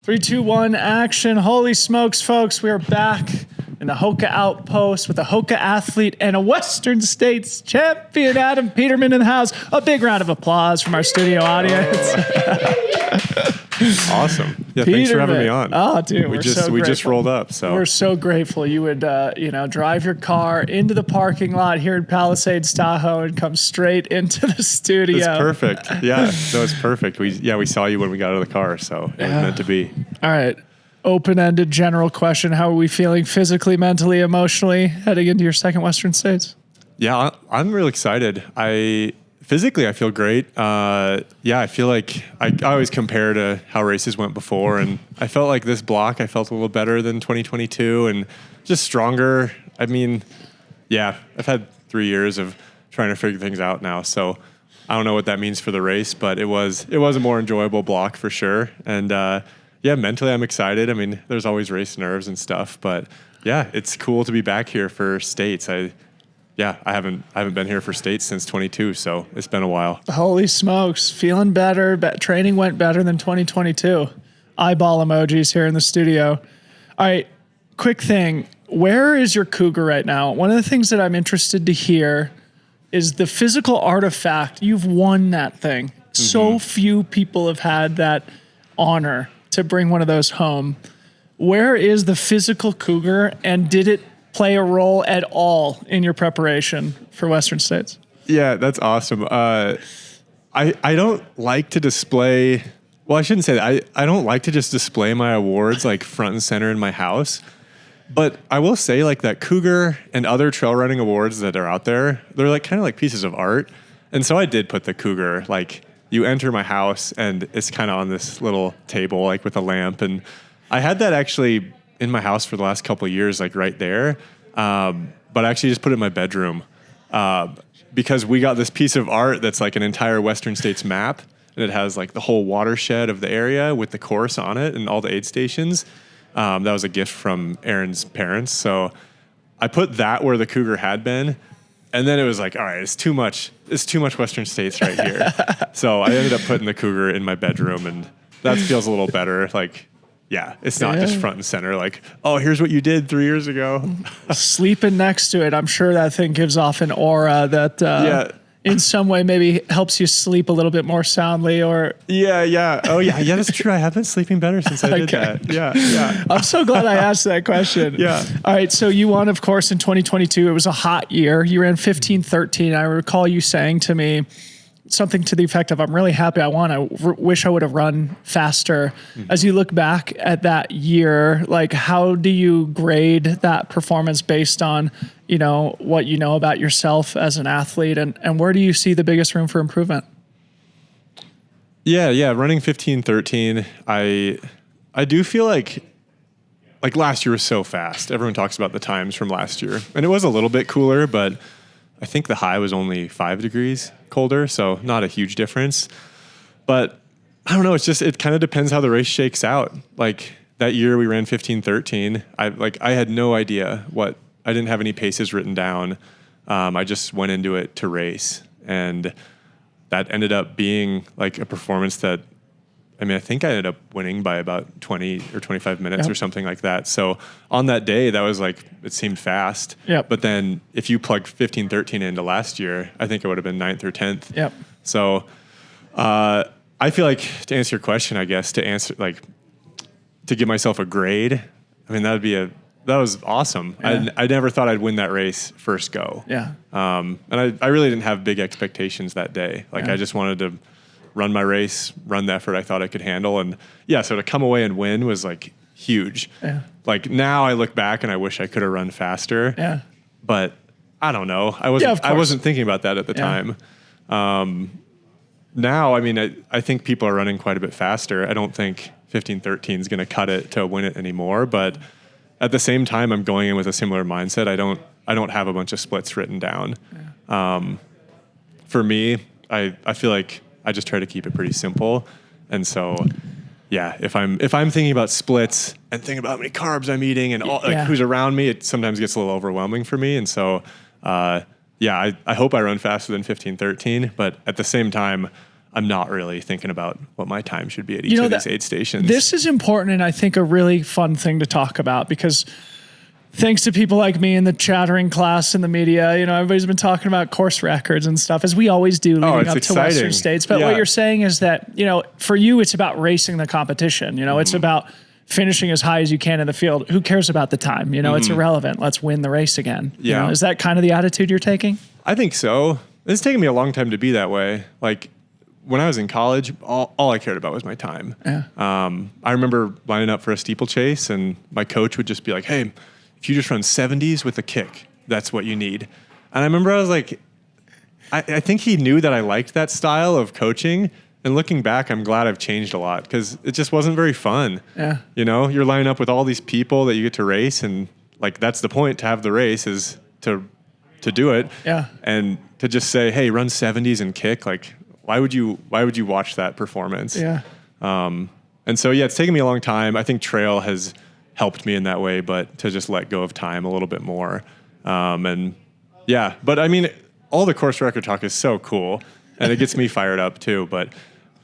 3, 2, 1, action. Holy smokes, folks. We are back in the HOKA outpost with a HOKA athlete and a Western States champion, Adam Peterman, in the house. A big round of applause from our studio audience. Awesome. Yeah, Peterman. thanks for having me on. Oh, dude, we just rolled up. So we're so grateful you would, drive your car into the parking lot here in Palisades, Tahoe, and come straight into the studio. it's perfect. Yeah, no, it's perfect. We saw you when we got out of the car, so it was meant to be. All right. Open-ended general question. How are we feeling physically, mentally, emotionally heading into your second Western States? Yeah, I'm really excited. Physically, I feel great. I feel like I always compare to how races went before, and I felt like this block, I felt a little better than 2022 and just stronger. I mean, yeah, I've had 3 years of trying to figure things out now, so I don't know what that means for the race, but it was a more enjoyable block for sure. And mentally I'm excited. I mean, there's always race nerves and stuff, but yeah, it's cool to be back here for States. I haven't been here for States since 22, so it's been a while. Holy smokes. Feeling better. Training went better than 2022. Eyeball emojis here in the studio. All right, quick thing. Where is your Cougar right now? One of the things that I'm interested to hear is the physical artifact. You've won that thing. Mm-hmm. So few people have had that honor to bring one of those home. Where is the physical Cougar, and did it play a role at all in your preparation for Western States? Yeah, that's awesome. I don't like to display, well, I shouldn't say that. I don't like to just display my awards like front and center in my house. But I will say like that Cougar and other trail running awards that are out there, they're like kind of like pieces of art. And so I did put the Cougar, like you enter my house and it's kind of on this little table like with a lamp. And I had that actually in my house for the last couple of years, like right there. But I actually just put it in my bedroom because we got this piece of art that's like an entire Western States map, and it has like the whole watershed of the area with the course on it and all the aid stations. That was a gift from Aaron's parents. So I put that where the Cougar had been. And then it was like, all right, it's too much Western States right here. So I ended up putting the Cougar in my bedroom, and that feels a little better. Like, yeah, it's not just front and center like, oh, here's what you did 3 years ago. Sleeping next to it, I'm sure that thing gives off an aura that in some way maybe helps you sleep a little bit more soundly or... Yeah. Oh, yeah, that's true. I have been sleeping better since I did that. Yeah. I'm so glad I asked that question. Yeah. All right, so you won, of course, in 2022. It was a hot year. You ran 15:13. I recall you saying to me something to the effect of, I'm really happy I won. I wish I would have run faster. Mm-hmm. As you look back at that year, like how do you grade that performance based on, what you know about yourself as an athlete, and where do you see the biggest room for improvement? Yeah. Running 15:13, I do feel like last year was so fast. Everyone talks about the times from last year, and it was a little bit cooler, but I think the high was only 5 degrees colder, so not a huge difference. But I don't know, it kind of depends how the race shakes out. Like that year we ran 15:13, I had no idea I didn't have any paces written down. I just went into it to race, and that ended up being like a performance that, I think I ended up winning by about 20 or 25 minutes or something like that. So on that day, that was like, it seemed fast. Yep. But then if you plugged 15:13 into last year, I think it would have been 9th or 10th. Yep. So I feel like, to answer your question, I guess, to give myself a grade, that was awesome. Yeah. I never thought I'd win that race first go. Yeah. And I really didn't have big expectations that day. I just wanted to run my race, run the effort I thought I could handle. And so to come away and win was like huge. Yeah. Like now I look back and I wish I could have run faster. Yeah. But I don't know. I wasn't thinking about that at the time. Now, I think people are running quite a bit faster. I don't think 15:13 is going to cut it to win it anymore. But at the same time, I'm going in with a similar mindset. I don't have a bunch of splits written down. Yeah. For me, I feel like I just try to keep it pretty simple. And so, if I'm thinking about splits and thinking about how many carbs I'm eating and who's around me, it sometimes gets a little overwhelming for me. And so, I hope I run faster than 15:13, but at the same time, I'm not really thinking about what my time should be at each of these aid stations. This is important, and I think a really fun thing to talk about, because thanks to people like me in the chattering class in the media, everybody's been talking about course records and stuff, as we always do leading up to Western States. But what you're saying is that, for you, it's about racing the competition. It's about finishing as high as you can in the field. Who cares about the time? It's irrelevant. Let's win the race again. Yeah. Is that kind of the attitude you're taking? I think so. It's taken me a long time to be that way. Like, when I was in college, all I cared about was my time. Yeah. I remember lining up for a steeplechase, and my coach would just be like, hey, if you just run 70s with a kick, that's what you need. And I remember I was like, I think he knew that I liked that style of coaching. And looking back, I'm glad I've changed a lot, because it just wasn't very fun. Yeah. You're lining up with all these people that you get to race, and like, that's the point, to have the race is to do it. Yeah. And to just say, hey, run 70s and kick, like, why would you watch that performance? Yeah. And so, it's taken me a long time. I think trail has helped me in that way, but to just let go of time a little bit more. But I mean, all the course record talk is so cool, and it gets me fired up too. But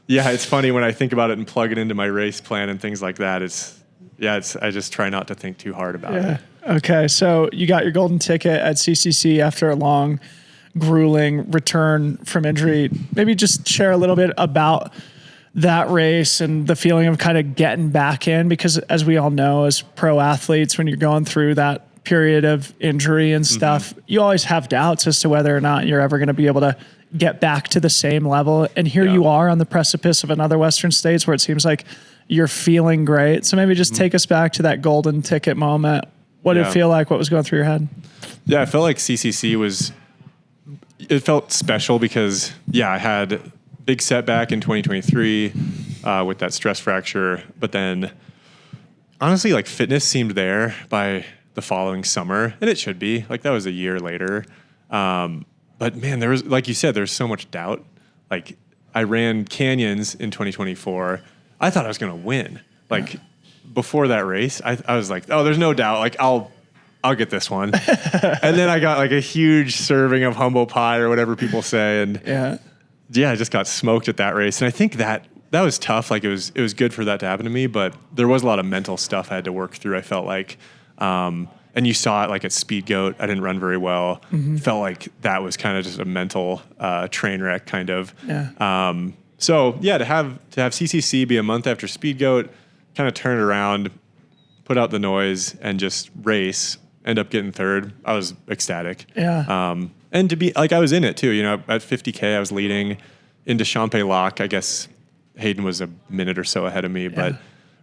it's funny when I think about it and plug it into my race plan and things like that. I just try not to think too hard about it. Okay. So you got your golden ticket at CCC after a long, grueling return from injury. Maybe just share a little bit about that race and the feeling of kind of getting back in, because as we all know, as pro athletes, when you're going through that period of injury and stuff, you always have doubts as to whether or not you're ever going to be able to get back to the same level. And here you are on the precipice of another Western States where it seems like you're feeling great. So maybe just take us back to that golden ticket moment. What did it feel like? What was going through your head? Yeah, I felt like CCC it felt special because, I had big setback in 2023 with that stress fracture. But then, honestly, like, fitness seemed there by the following summer, and it should be. Like, that was a year later. But man, there was, like you said, there's so much doubt. Like, I ran Canyons in 2024. I thought I was going to win. Like, before that race, I was like, oh, there's no doubt. Like, I'll get this one. And then I got like a huge serving of humble pie or whatever people say. And I just got smoked at that race. And I think that was tough. Like, it was good for that to happen to me, but there was a lot of mental stuff I had to work through. I felt like, and you saw it like at Speed Goat. I didn't run very well. Felt like that was kind of just a mental train wreck kind of. To have CCC be a month after Speed Goat, kind of turn it around, put out the noise, and just race, end up getting third. I was ecstatic. And to be like, I was in it too. At 50K, I was leading into Champé Lock. I guess Hayden was a minute or so ahead of me, but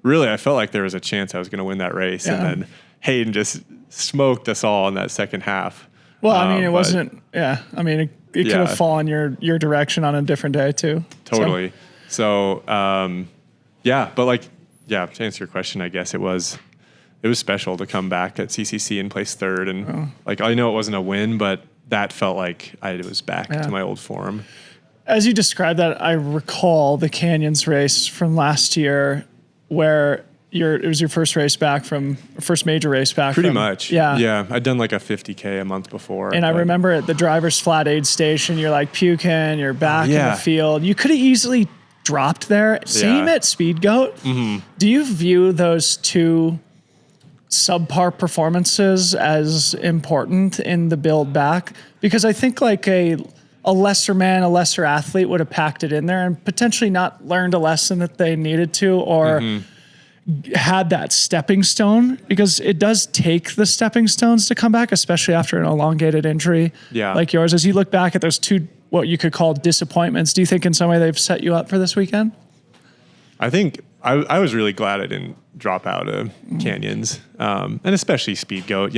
really, I felt like there was a chance I was going to win that race, and then Hayden just smoked us all in that second half. Well, I mean, it wasn't. Yeah, I mean, it could have fallen your direction on a different day too. Totally. So but like, to answer your question, I guess it was special to come back at CCC and place third, and like, I know it wasn't a win, but that felt like I was back to my old form. As you described that, I recall the Canyons race from last year, where it was your first major race back. Pretty much. Yeah. Yeah. I'd done like a 50K a month before. And I remember at the driver's flat aid station, you're like puking, you're back in the field. You could have easily dropped there. Same at Speed Goat. Do you view those two subpar performances as important in the build back? Because I think like a lesser man, a lesser athlete would have packed it in there and potentially not learned a lesson that they needed to, or had that stepping stone, because it does take the stepping stones to come back, especially after an elongated injury like yours. As you look back at those two, what you could call disappointments, do you think in some way they've set you up for this weekend? I think I was really glad I didn't drop out of Canyons, and especially Speed Goat.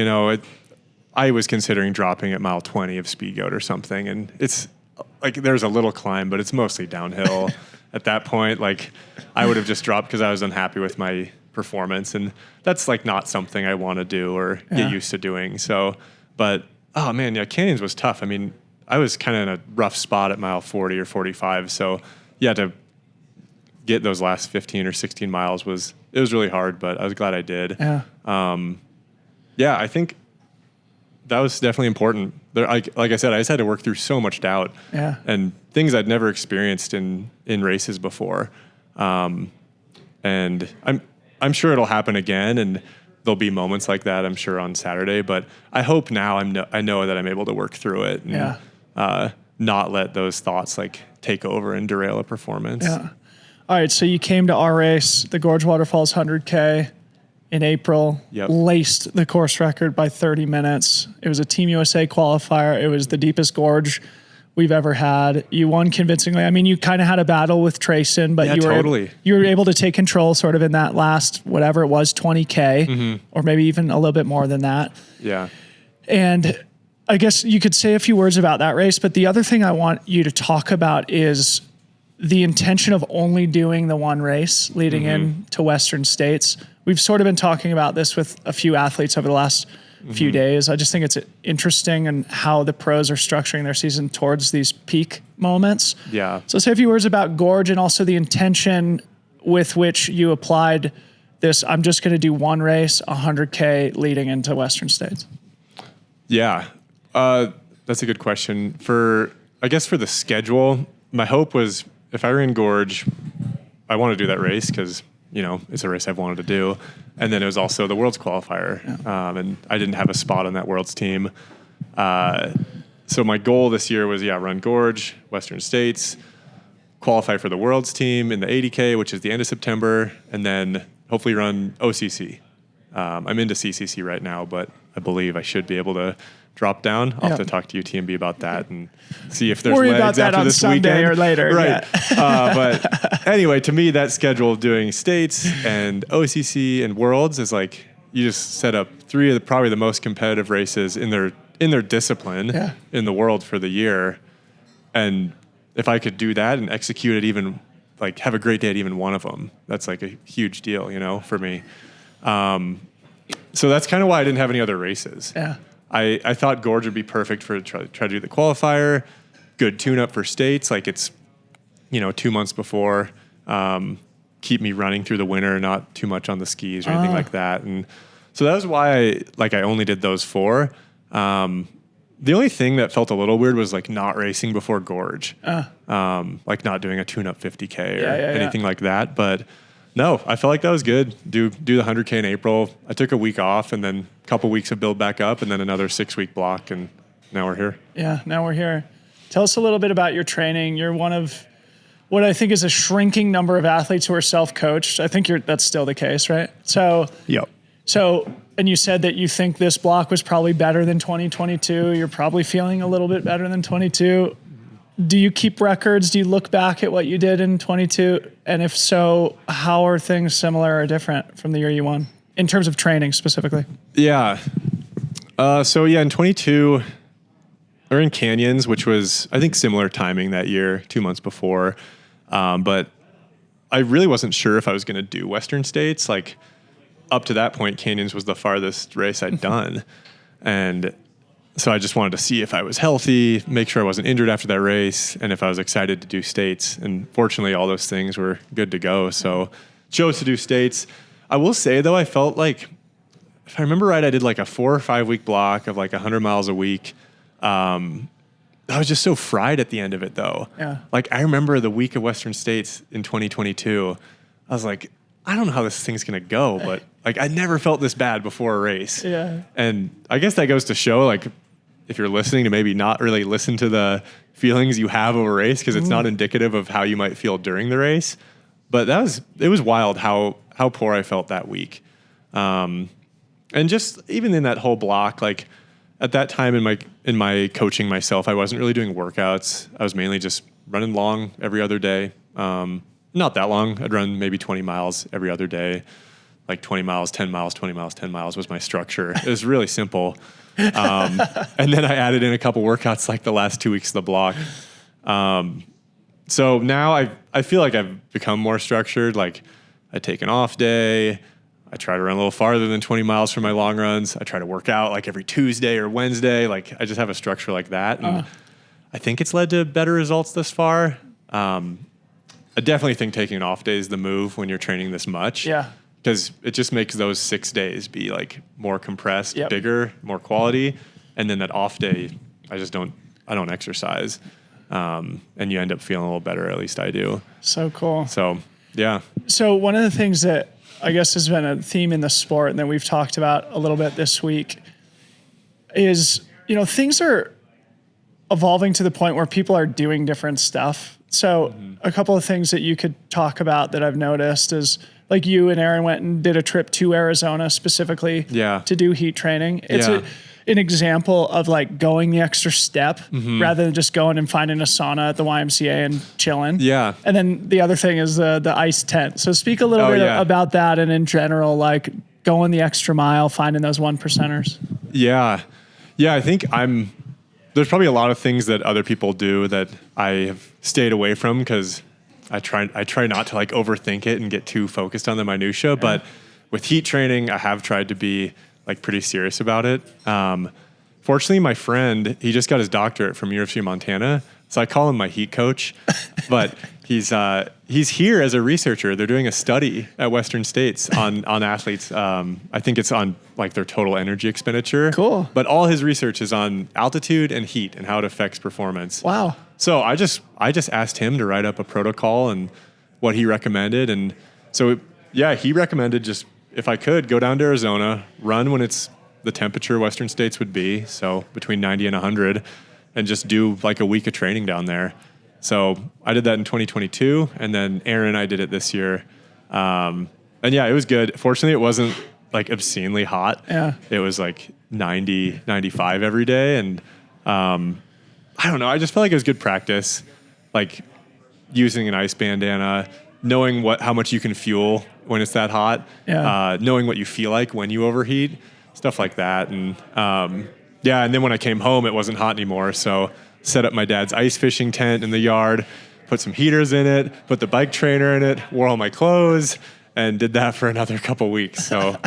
I was considering dropping at mile 20 of Speed Goat or something, and it's like there's a little climb, but it's mostly downhill. At that point, like, I would have just dropped because I was unhappy with my performance, and that's like not something I want to do or get used to doing. So, but oh man, Canyons was tough. I mean, I was kind of in a rough spot at mile 40 or 45. So to get those last 15 or 16 miles was really hard, but I was glad I did. I think that was definitely important. There, like I said, I just had to work through so much doubt and things I'd never experienced in races before. And I'm sure it'll happen again, and there'll be moments like that, I'm sure, on Saturday. But I hope now I know that I'm able to work through it and not let those thoughts like take over and derail a performance. Yeah. All right. So you came to our race, the Gorge Waterfalls 100K in April, laced the course record by 30 minutes. It was a Team USA qualifier. It was the deepest gorge we've ever had. You won convincingly. I mean, you kind of had a battle with Trayson, but you were able to take control sort of in that last, whatever it was, 20K, or maybe even a little bit more than that. Yeah. And I guess you could say a few words about that race, but the other thing I want you to talk about is the intention of only doing the one race leading in to Western States. We've sort of been talking about this with a few athletes over the last few days. I just think it's interesting and how the pros are structuring their season towards these peak moments. Yeah. So say a few words about Gorge and also the intention with which you applied this. I'm just going to do one race, 100K leading into Western States. Yeah. That's a good question. I guess for the schedule, my hope was if I ran Gorge, I want to do that race because, it's a race I've wanted to do. And then it was also the Worlds qualifier. And I didn't have a spot on that Worlds team. So my goal this year was, run Gorge, Western States, qualify for the Worlds team in the 80K, which is the end of September, and then hopefully run OCC. I'm into CCC right now, but I believe I should be able to drop down. I'll have to talk to UTMB about that and see if there's legs after this Sunday weekend or later. Right. But anyway, to me, that schedule of doing states and OCC and Worlds is like you just set up three of probably the most competitive races in their discipline in the world for the year. And if I could do that and execute it, even like have a great day at even one of them, that's like a huge deal, for me. So that's kind of why I didn't have any other races. Yeah. I thought Gorge would be perfect for try to do the qualifier, good tune-up for states, like it's, 2 months before, keep me running through the winter, not too much on the skis or anything like that. And so that was why I only did those 4. The only thing that felt a little weird was like not racing before Gorge, like not doing a tune-up 50K or anything like that. But no, I felt like that was good. Do the 100K in April. I took a week off and then a couple weeks of build back up and then another 6-week block. And now we're here. Yeah, now we're here. Tell us a little bit about your training. You're one of what I think is a shrinking number of athletes who are self-coached. I think that's still the case, right? So, and you said that you think this block was probably better than 2022. You're probably feeling a little bit better than 22. Do you keep records? Do you look back at what you did in 22? And if so, how are things similar or different from the year you won in terms of training specifically? Yeah. In 22, we're in Canyons, which was, I think, similar timing that year, 2 months before. But I really wasn't sure if I was going to do Western States. Like up to that point, Canyons was the farthest race I'd done. And so I just wanted to see if I was healthy, make sure I wasn't injured after that race, and if I was excited to do states. And fortunately, all those things were good to go. So chose to do states. I will say, though, I felt like, if I remember right, I did like a 4 or 5 week block of like 100 miles a week. I was just so fried at the end of it, though. Yeah. Like, I remember the week of Western States in 2022. I was like, I don't know how this thing's going to go, but like, I never felt this bad before a race. Yeah. And I guess that goes to show, like, if you're listening, to maybe not really listen to the feelings you have over a race because it's not indicative of how you might feel during the race. But it was wild how poor I felt that week. And just even in that whole block, like at that time in my coaching myself, I wasn't really doing workouts. I was mainly just running long every other day. Not that long. I'd run maybe 20 miles every other day, like 20 miles, 10 miles, 20 miles, 10 miles was my structure. It was really simple. And then I added in a couple workouts like the last 2 weeks of the block. So now I feel like I've become more structured. Like I take an off day. I try to run a little farther than 20 miles for my long runs. I try to work out like every Tuesday or Wednesday. Like I just have a structure like that. And I think it's led to better results thus far. I definitely think taking an off day is the move when you're training this much. Yeah. Because it just makes those 6 days be like more compressed, bigger, more quality. And then that off day, I don't exercise. And you end up feeling a little better. At least I do. So cool. So, yeah. So one of the things that I guess has been a theme in the sport and that we've talked about a little bit this week is, things are evolving to the point where people are doing different stuff. So a couple of things that you could talk about that I've noticed is like you and Aaron went and did a trip to Arizona specifically to do heat training. It's an example of like going the extra step rather than just going and finding a sauna at the YMCA and chilling. Yeah. And then the other thing is the ice tent. So speak a little bit about that and in general, like going the extra mile, finding those 1%ers. Yeah. Yeah. I think there's probably a lot of things that other people do that I have stayed away from because I try not to like overthink it and get too focused on the minutia. But with heat training, I have tried to be like pretty serious about it. Fortunately, my friend, he just got his doctorate from University of Montana. So I call him my heat coach, but he's here as a researcher. They're doing a study at Western States on athletes. I think it's on like their total energy expenditure. Cool. But all his research is on altitude and heat and how it affects performance. Wow. So I just asked him to write up a protocol and what he recommended. And so, he recommended just, if I could, go down to Arizona, run when it's the temperature Western States would be, so between 90 and 100, and just do like a week of training down there. So I did that in 2022, and then Aaron and I did it this year. And it was good. Fortunately, it wasn't like obscenely hot. Yeah. It was like 90, 95 every day. And I don't know, I just felt like it was good practice, like using an ice bandana, knowing how much you can fuel when it's that hot, knowing what you feel like when you overheat, stuff like that. And and then when I came home, it wasn't hot anymore. So set up my dad's ice fishing tent in the yard, put some heaters in it, put the bike trainer in it, wore all my clothes, and did that for another couple weeks. So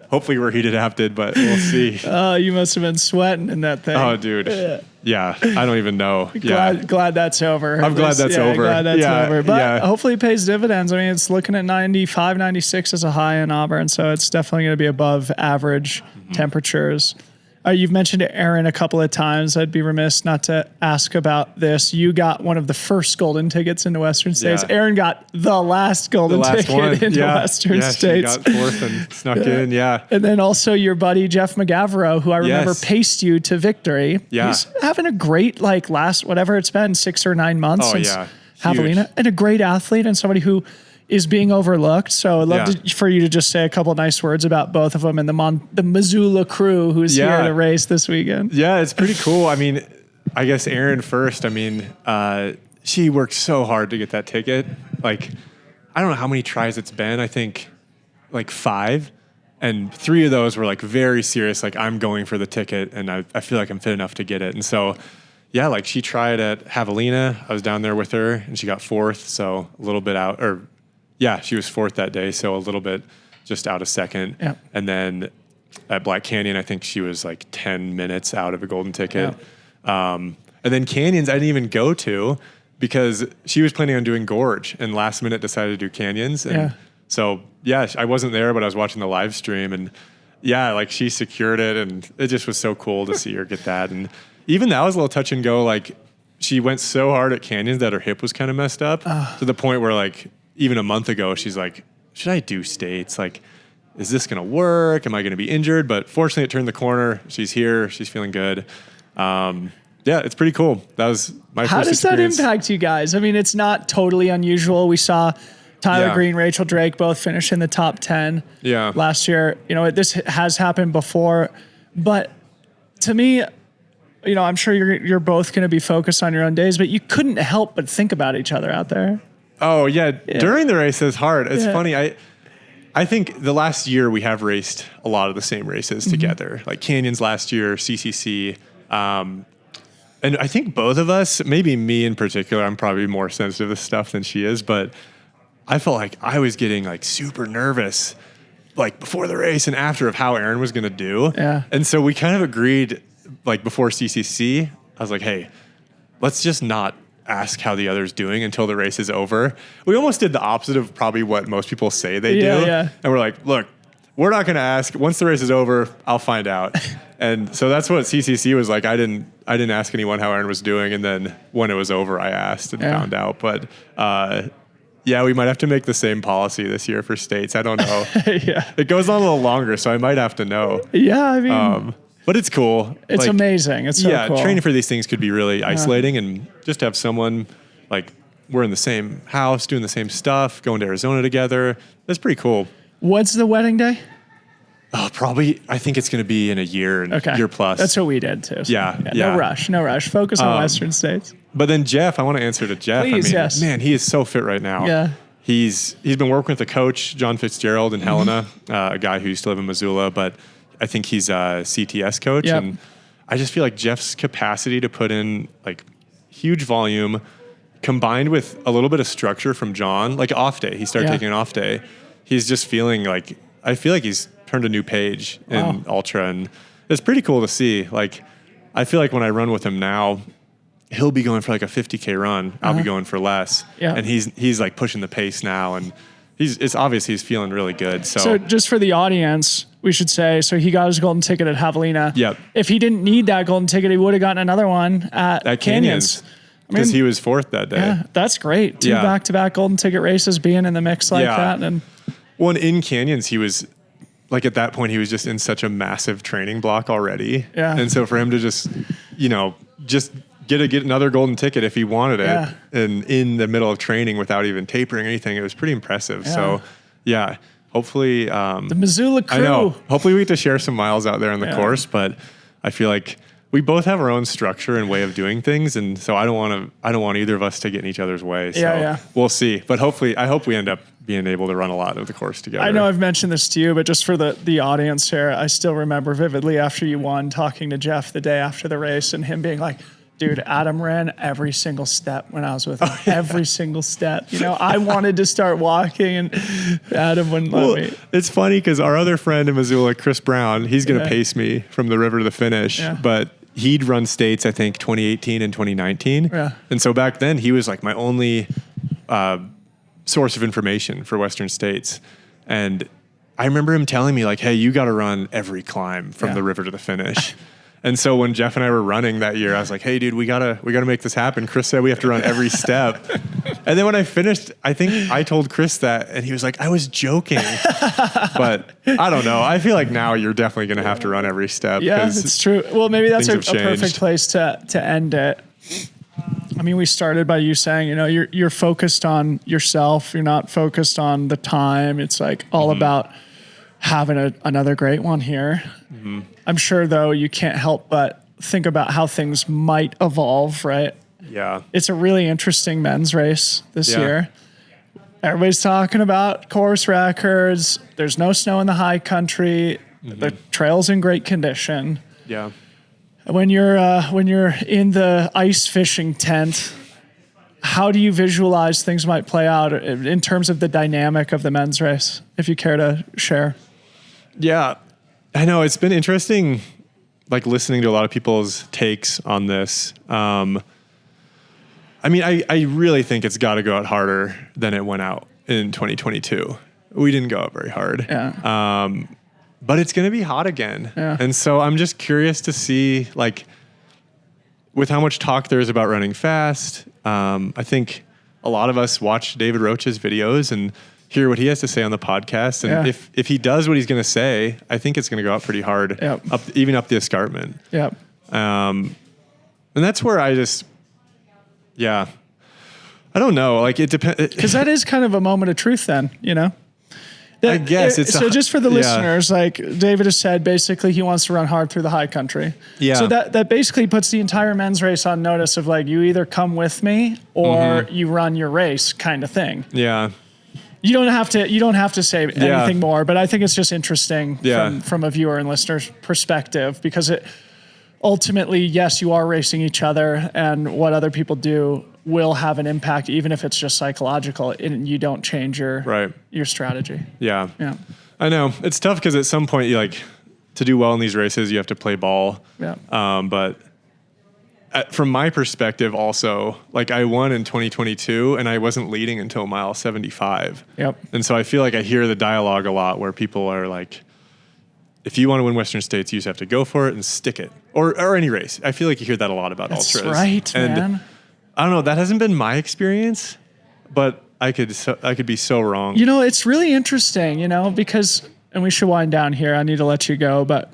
hopefully we're heat adapted, but we'll see. Oh, you must have been sweating in that thing. Oh, dude. Yeah, I don't even know. Glad that's over. I'm glad that's over. Glad that's over. But hopefully it pays dividends. I mean, it's looking at 95, 96 as a high in Auburn, so it's definitely going to be above average temperatures. You've mentioned Aaron a couple of times. I'd be remiss not to ask about this. You got one of the first golden tickets into Western States. Yeah. Aaron got the last golden ticket into Western States. She got fourth and snuck in, And then also your buddy Jeff McGavro, who I remember paced you to victory. Yeah. He's having a great last, whatever it's been, 6 or 9 months since Javelina. And a great athlete and somebody who is being overlooked. So I'd love for you to just say a couple of nice words about both of them and the Missoula crew who's here to race this weekend. Yeah, it's pretty cool. I mean, I guess Aaron first. I mean, she worked so hard to get that ticket. Like, I don't know how many tries it's been. I think like 5. And 3 of those were like very serious. Like, I'm going for the ticket and I feel like I'm fit enough to get it. And so, like she tried at Javelina. I was down there with her and she got 4th. So a little bit out, she was 4th that day, so a little bit just out of 2nd. Yeah. And then at Black Canyon, I think she was like 10 minutes out of a golden ticket. Yeah. And then Canyons I didn't even go to because she was planning on doing Gorge and last minute decided to do Canyons. And so, I wasn't there, but I was watching the live stream and like she secured it and it just was so cool to see her get that. And even that was a little touch and go. Like she went so hard at Canyons that her hip was kind of messed up to the point where like, even a month ago, she's like, should I do states? Like, is this going to work? Am I going to be injured? But fortunately, it turned the corner. She's here. She's feeling good. It's pretty cool. That was my How first does experience. that impact you guys? I mean, it's not totally unusual. We saw Tyler Green, Rachel Drake both finish in the top 10 last year. This has happened before. But to me, I'm sure you're both going to be focused on your own days, but you couldn't help but think about each other out there. Oh, yeah. During the race, it's hard. It's funny. I think the last year we have raced a lot of the same races together, like Canyons last year, CCC. And I think both of us, maybe me in particular, I'm probably more sensitive to stuff than she is, but I felt like I was getting like super nervous like before the race and after of how Aaron was going to do. Yeah. And so we kind of agreed like before CCC, I was like, hey, let's just not ask how the other's doing until the race is over. We almost did the opposite of probably what most people say they do. Yeah. And we're like, look, we're not going to ask. Once the race is over, I'll find out. And so that's what CCC was like. I didn't ask anyone how Aaron was doing. And then when it was over, I asked and found out. But yeah, we might have to make the same policy this year for states. I don't know. Yeah. It goes on a little longer, so I might have to know. Yeah, I mean, but it's cool. It's amazing. It's so cool. Training for these things could be really isolating, and just have someone like we're in the same house, doing the same stuff, going to Arizona together. That's pretty cool. What's the wedding day? Oh, probably. I think it's going to be in a year, year plus. That's what we did too. So Yeah. No rush. Focus on Western states. But then Jeff, I want to answer to Jeff. Please, yes. Man, he is so fit right now. Yeah. He's been working with the coach, John Fitzgerald, and Helena, a guy who used to live in Missoula, but I think he's a CTS coach. Yep. And I just feel like Jeff's capacity to put in like huge volume combined with a little bit of structure from John, like off day. He started taking an off day. He's just feeling like, I feel like he's turned a new page in ultra, and it's pretty cool to see. Like, I feel like when I run with him now, he'll be going for like a 50K run. I'll be going for less. Yeah. And he's like pushing the pace now, and it's obvious he's feeling really good. So just for the audience, we should say, so he got his golden ticket at Javelina. Yep. If he didn't need that golden ticket, he would have gotten another one at Canyons. Because he was fourth that day. Yeah, that's great. Two back-to-back golden ticket races, being in the mix like that. And one in Canyons, he was like, at that point, he was just in such a massive training block already. Yeah. And so for him to just get another golden ticket if he wanted it, and in the middle of training without even tapering or anything, it was pretty impressive. Yeah. So yeah, hopefully the Missoula crew. I know. Hopefully we get to share some miles out there on the course, but I feel like we both have our own structure and way of doing things, and so I don't want either of us to get in each other's way. So we'll see. But hopefully, I hope we end up being able to run a lot of the course together. I know I've mentioned this to you, but just for the audience here, I still remember vividly after you won, talking to Jeff the day after the race, and him being like, dude, Adam ran every single step when I was with him. Every single step. You know, I wanted to start walking, and Adam wouldn't let me. It's funny because our other friend in Missoula, Chris Brown, he's going to pace me from the river to the finish. Yeah. But he'd run states, I think, 2018 and 2019. Yeah. And so back then, he was like my only source of information for Western states. And I remember him telling me, like, hey, you got to run every climb from the river to the finish. And so when Jeff and I were running that year, I was like, hey, dude, we gotta make this happen. Chris said we have to run every step. And then when I finished, I think I told Chris that, and he was like, I was joking. But I don't know. I feel like now you're definitely going to have to run every step. Yeah, it's true. Well, maybe that's a changed. perfect place to end it. I mean, we started by you saying, you know, you're focused on yourself. You're not focused on the time. It's like all about having another great one here. Mm-hmm. I'm sure, though, you can't help but think about how things might evolve, right? Yeah. It's a really interesting men's race this year. Everybody's talking about course records. There's no snow in the high country. Mm-hmm. The trail's in great condition. Yeah. When you're in the ice fishing tent, how do you visualize things might play out in terms of the dynamic of the men's race, if you care to share? Yeah, I know. It's been interesting, like, listening to a lot of people's takes on this. I mean, I really think it's got to go out harder than it went out in 2022. We didn't go out very hard. Yeah. But it's going to be hot again. Yeah. And so I'm just curious to see, like, with how much talk there is about running fast. I think a lot of us watch David Roach's videos and hear what he has to say on the podcast. And if he does what he's going to say, I think it's going to go out pretty hard, even up the escarpment. Yep. And that's where I just, I don't know. Like, it depends. Because that is kind of a moment of truth then, you know? I guess it's so just for the listeners, like David has said, basically he wants to run hard through the high country. Yeah. So that basically puts the entire men's race on notice of, like, you either come with me or you run your race kind of thing. Yeah. You don't have to say anything more, but I think it's just interesting from a viewer and listener's perspective, because it ultimately, yes, you are racing each other, and what other people do will have an impact, even if it's just psychological, and you don't change your strategy. Yeah. Yeah. I know. It's tough because at some point, you, like, to do well in these races, you have to play ball. Yeah. But from my perspective also, like I won in 2022 and I wasn't leading until mile 75. Yep. And so I feel like I hear the dialogue a lot where people are like, if you want to win Western States, you just have to go for it and stick it, or any race. I feel like you hear that a lot about That's ultras. right, and man. I don't know. That hasn't been my experience, but I could be so wrong. You know, it's really interesting, you know, because, and we should wind down here. I need to let you go, but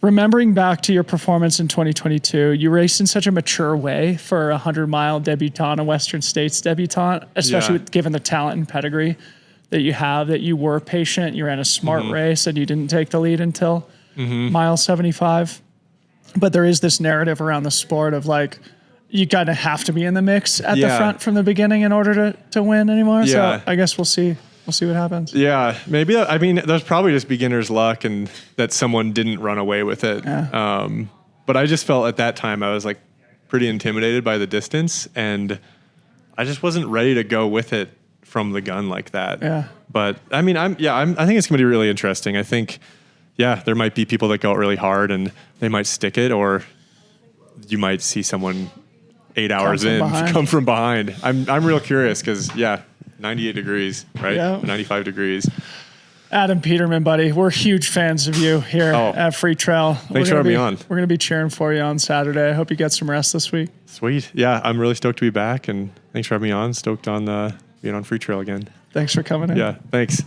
remembering back to your performance in 2022, you raced in such a mature way for a 100-mile debutante, a Western States debutante, especially given the talent and pedigree that you have, that you were patient, you ran a smart race, and you didn't take the lead until mile 75. But there is this narrative around the sport of like, you kind of have to be in the mix at the front from the beginning in order to win anymore. Yeah. So I guess we'll see what happens. Yeah, maybe. I mean, there's probably just beginner's luck and that someone didn't run away with it. Yeah. But I just felt at that time I was like pretty intimidated by the distance, and I just wasn't ready to go with it from the gun like that. Yeah. But I mean, I think it's going to be really interesting. I think, there might be people that go out really hard and they might stick it, or you might see someone 8 hours in come from behind. I'm real curious because 98 degrees, right? Yeah. 95 degrees. Adam Peterman, buddy, we're huge fans of you here at Freetrail. Thanks for having me on. We're going to be cheering for you on Saturday. I hope you get some rest this week. Sweet. Yeah, I'm really stoked to be back, and thanks for having me on. Stoked on being on Freetrail again. Thanks for coming in. Yeah, thanks.